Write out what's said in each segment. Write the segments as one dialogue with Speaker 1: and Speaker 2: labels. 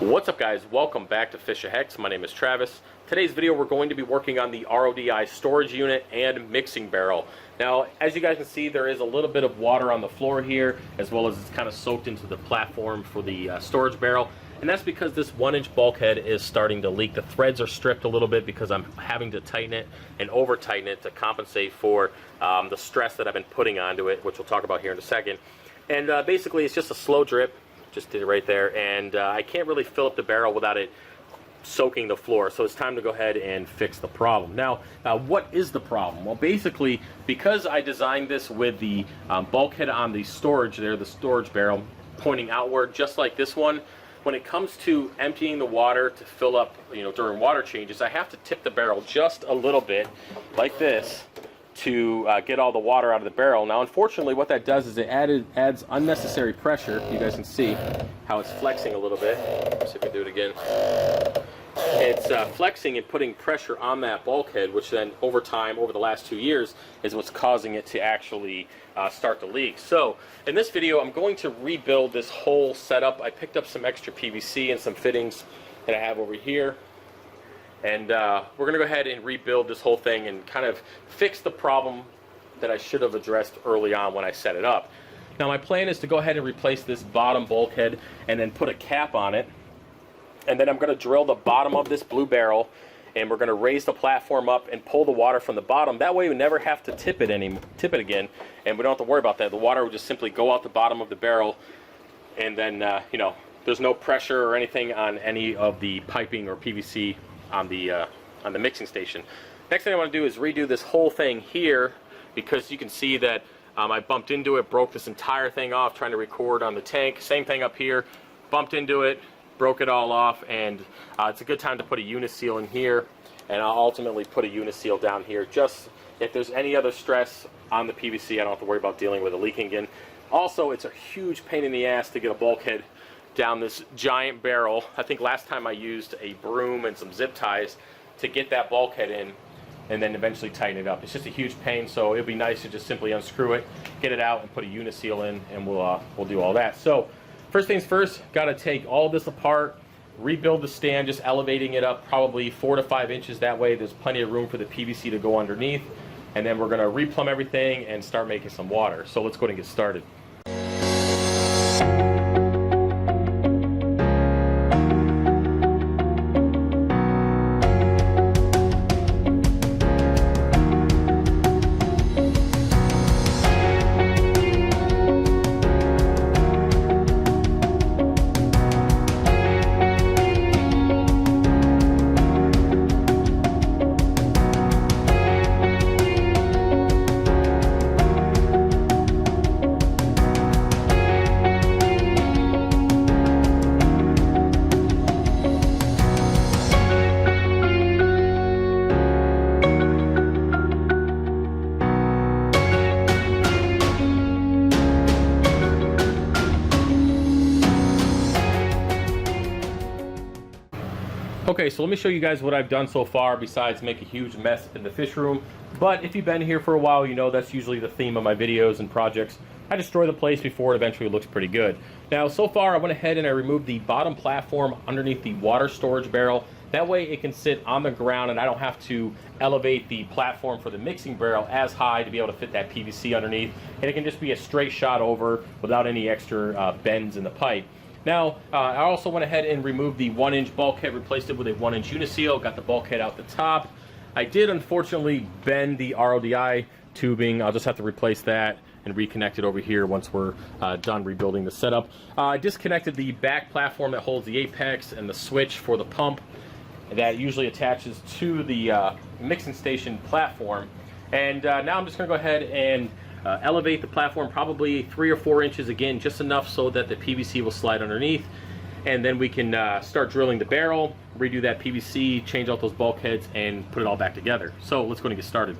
Speaker 1: What's up, guys? Welcome back to FishOfHex. My name is Travis. Today's video we're going to be working on the RODI storage unit and mixing barrel. Now, as you guys can see, there is a little bit of water on the floor here, as well as it's kind of soaked into the platform for the storage barrel. And that's because this 1-inch bulkhead is starting to leak. The threads are stripped a little bit because I'm having to tighten it and over tighten it to compensate for the stress that I've been putting onto it, which we'll talk about here in a second. And basically it's just a slow drip. Just did it right there, and I can't really fill up the barrel without it soaking the floor, so it's time to go ahead and fix the problem. Now, what is the problem? Well, basically, because I designed this with the bulkhead on the storage there, the storage barrel pointing outward, just like this one, when it comes to emptying the water to fill up, during water changes, I have to tip the barrel just a little bit, like this, to get all the water out of the barrel. Now, unfortunately, what that does is it adds unnecessary pressure. You guys can see how it's flexing a little bit. Let's see if I can do it again. It's flexing and putting pressure on that bulkhead, which then over time, over the last 2 years, is what's causing it to actually start to leak. So in this video, I'm going to rebuild this whole setup. I picked up some extra PVC and some fittings that I have over here. And we're going to go ahead and rebuild this whole thing and kind of fix the problem that I should have addressed early on when I set it up. Now, my plan is to go ahead and replace this bottom bulkhead and then put a cap on it. And then I'm going to drill the bottom of this blue barrel, and we're going to raise the platform up and pull the water from the bottom. That way we never have to tip it again, and we don't have to worry about that. The water will just simply go out the bottom of the barrel, and then, there's no pressure or anything on any of the piping or PVC on the mixing station. Next thing I want to do is redo this whole thing here, because you can see that I bumped into it, broke this entire thing off trying to record on the tank. Same thing up here, bumped into it, broke it all off, and it's a good time to put a uniseal in here, and I'll ultimately put a uniseal down here, just if there's any other stress on the PVC, I don't have to worry about dealing with it leaking again. Also, it's a huge pain in the ass to get a bulkhead down this giant barrel. I think last time I used a broom and some zip ties to get that bulkhead in and then eventually tighten it up. It's just a huge pain, so it'd be nice to just simply unscrew it, get it out, and put a uniseal in, and we'll do all that. So first things first, got to take all this apart, rebuild the stand, just elevating it up probably 4 to 5 inches. That way there's plenty of room for the PVC to go underneath, and then we're going to replumb everything and start making some water. So let's go ahead and get started. Okay, so let me show you guys what I've done so far besides make a huge mess in the fish room. But if you've been here for a while, you know that's usually the theme of my videos and projects. I destroy the place before it eventually looks pretty good. Now, so far I went ahead and I removed the bottom platform underneath the water storage barrel. That way it can sit on the ground and I don't have to elevate the platform for the mixing barrel as high to be able to fit that PVC underneath. And it can just be a straight shot over without any extra bends in the pipe. Now, I also went ahead and removed the 1-inch bulkhead, replaced it with a 1-inch uniseal, got the bulkhead out the top. I did unfortunately bend the RODI tubing. I'll just have to replace that and reconnect it over here once we're done rebuilding the setup. I disconnected the back platform that holds the apex and the switch for the pump that usually attaches to the mixing station platform. And now I'm just going to go ahead and elevate the platform probably 3 or 4 inches again, just enough so that the PVC will slide underneath, and then we can start drilling the barrel, redo that PVC, change out those bulkheads, and put it all back together. So let's go and get started.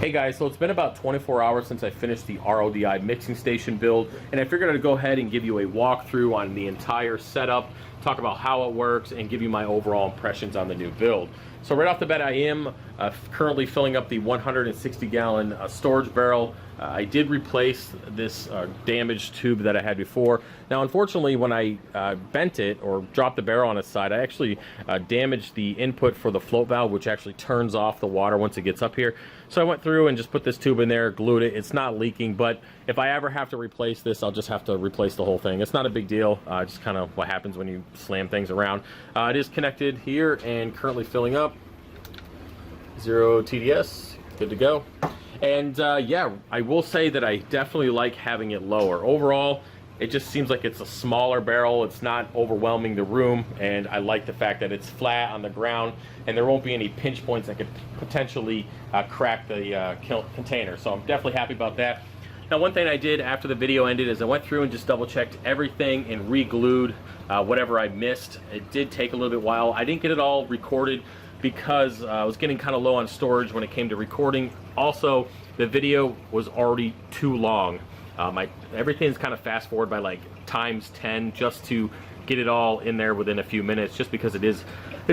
Speaker 1: Hey guys, so it's been about 24 hours since I finished the RODI mixing station build, and I figured I'd go ahead and give you a walkthrough on the entire setup, talk about how it works, and give you my overall impressions on the new build. So right off the bat, I am currently filling up the 160-gallon storage barrel. I did replace this damaged tube that I had before. Now, unfortunately, when I bent it or dropped the barrel on its side, I actually damaged the input for the float valve, which actually turns off the water once it gets up here. So I went through and just put this tube in there, glued it. It's not leaking, but if I ever have to replace this, I'll just have to replace the whole thing. It's not a big deal, just kind of what happens when you slam things around. It is connected here and currently filling up. 0 TDS, good to go. And yeah, I will say that I definitely like having it lower. Overall, it just seems like it's a smaller barrel. It's not overwhelming the room, and I like the fact that it's flat on the ground and there won't be any pinch points that could potentially crack the container. So I'm definitely happy about that. Now, one thing I did after the video ended is I went through and just double checked everything and re-glued whatever I missed. It did take a little bit while. I didn't get it all recorded because I was getting kind of low on storage when it came to recording. Also, the video was already too long. Everything's kind of fast forward by like times 10 just to get it all in there within a few minutes, just because it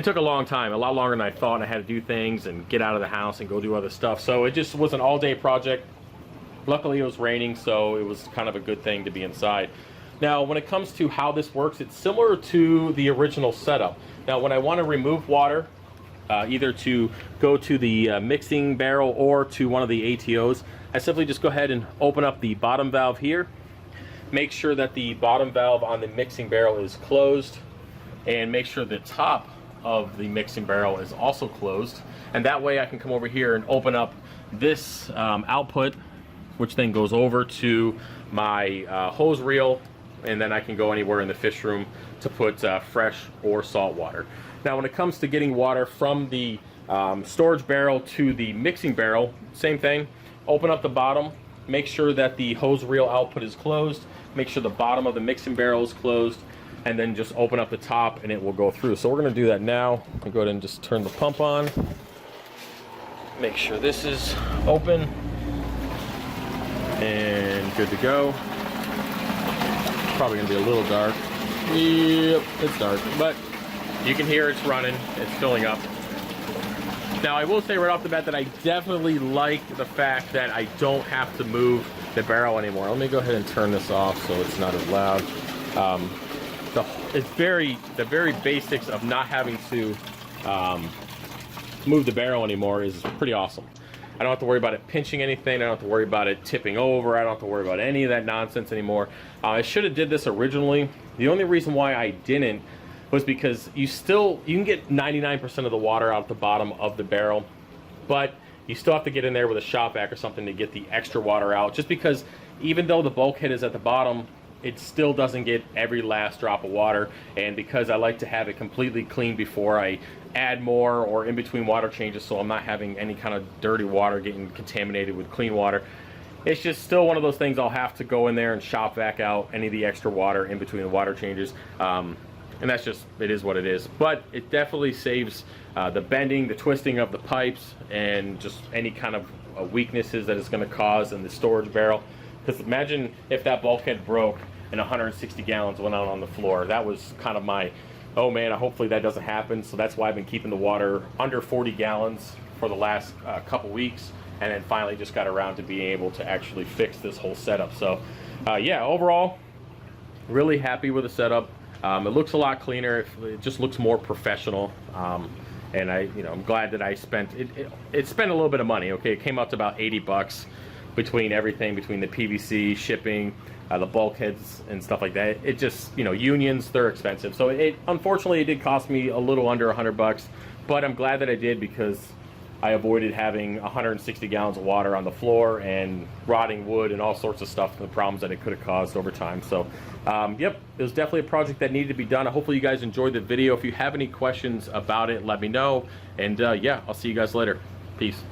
Speaker 1: took a long time, a lot longer than I thought, and I had to do things and get out of the house and go do other stuff. So it just was an all-day project. Luckily it was raining, so it was kind of a good thing to be inside. Now, when it comes to how this works, it's similar to the original setup. Now, when I want to remove water, either to go to the mixing barrel or to one of the ATOs, I simply just go ahead and open up the bottom valve here, make sure that the bottom valve on the mixing barrel is closed, and make sure the top of the mixing barrel is also closed. And that way I can come over here and open up this output, which then goes over to my hose reel, and then I can go anywhere in the fish room to put fresh or salt water. Now, when it comes to getting water from the storage barrel to the mixing barrel, same thing. Open up the bottom, make sure that the hose reel output is closed, make sure the bottom of the mixing barrel is closed, and then just open up the top and it will go through. So we're going to do that now. I'll go ahead and just turn the pump on. Make sure this is open and good to go. Probably going to be a little dark. Yep, it's dark, but you can hear it's running, it's filling up. Now, I will say right off the bat that I definitely like the fact that I don't have to move the barrel anymore. Let me go ahead and turn this off so it's not as loud. The very basics of not having to move the barrel anymore is pretty awesome. I don't have to worry about it pinching anything. I don't have to worry about it tipping over. I don't have to worry about any of that nonsense anymore. I should have did this originally. The only reason why I didn't was because you can get 99% of the water out the bottom of the barrel, but you still have to get in there with a shop vac or something to get the extra water out, just because even though the bulkhead is at the bottom, it still doesn't get every last drop of water. And because I like to have it completely clean before I add more or in between water changes, so I'm not having any kind of dirty water getting contaminated with clean water, it's just still one of those things I'll have to go in there and shop vac out any of the extra water in between the water changes. And that's just, it is what it is. But it definitely saves the bending, the twisting of the pipes, and just any kind of weaknesses that it's going to cause in the storage barrel. Because imagine if that bulkhead broke and 160 gallons went out on the floor. That was kind of my, oh man, hopefully that doesn't happen. So that's why I've been keeping the water under 40 gallons for the last couple weeks. And then finally just got around to being able to actually fix this whole setup. So yeah, overall, really happy with the setup. It looks a lot cleaner. It just looks more professional. And I'm glad that I spent it spent a little bit of money. Okay, it came out to about 80 bucks between everything, between the PVC, shipping, the bulkheads and stuff like that. It just, unions, they're expensive. So unfortunately it did cost me a little under 100 bucks, but I'm glad that I did, because I avoided having 160 gallons of water on the floor and rotting wood and all sorts of stuff, and the problems that it could have caused over time. So yep, it was definitely a project that needed to be done. Hopefully you guys enjoyed the video. If you have any questions about it, let me know. And yeah, I'll see you guys later. Peace.